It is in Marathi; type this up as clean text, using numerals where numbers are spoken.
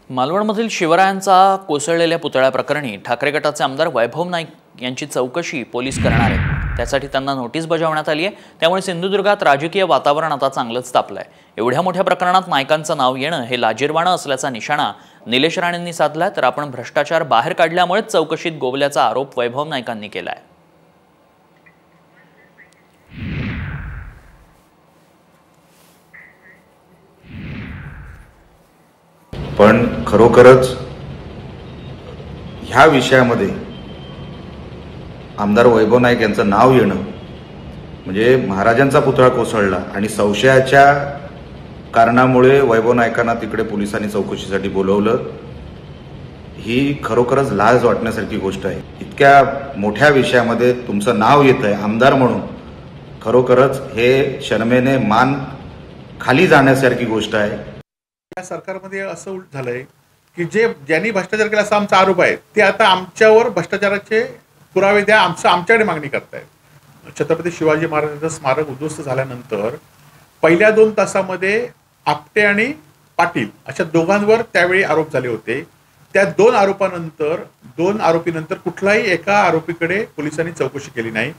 मालवणमधील शिवरायांचा कोसळलेल्या पुतळ्याप्रकरणी ठाकरे गटाचे आमदार वैभव नाईक यांची चौकशी पोलीस करणार आहेत। त्यासाठी त्यांना नोटीस बजावण्यात आली आहे। त्यामुळे सिंधुदुर्गात राजकीय वातावरण आता चांगलंच तापलंय। एवढ्या मोठ्या प्रकरणात नाईकांचं नाव येणं हे लाजिरवाणं असल्याचा निशाणा निलेश राणेंनी साधलाय। तर आपण भ्रष्टाचार बाहेर काढल्यामुळेच चौकशीत गोवल्याचा आरोप वैभव नाईकांनी केलाय। पण खरोखरच ह्या विषयामध्ये आमदार वैभव नाईक यांचं नाव येणं म्हणजे महाराजांचा पुतळा कोसळला आणि संशयाच्या कारणामुळे वैभव नाईकांना तिकडे पोलिसांनी चौकशीसाठी बोलवलं, ही खरोखरच लाज वाटण्यासारखी गोष्ट आहे। इतक्या मोठ्या विषयामध्ये तुमचं नाव येतंय आमदार म्हणून, खरोखरच हे शर्मेने मान खाली जाण्यासारखी गोष्ट आहे। या सरकारमध्ये असं उलट झालंय की ज्यांनी भ्रष्टाचार केला असा आमचा आरोप आहे ते आता आमच्यावर भ्रष्टाचाराचे पुरावे द्या आमच्याकडे मागणी करतायत। छत्रपती शिवाजी महाराजांचं स्मारक उद्ध्वस्त झाल्यानंतर पहिल्या 2 तासामध्ये आपटे आणि पाटील अशा दोघांवर त्यावेळी आरोप झाले होते। त्या 2 आरोपीनंतर कुठलाही एका आरोपीकडे पोलिसांनी चौकशी केली नाही।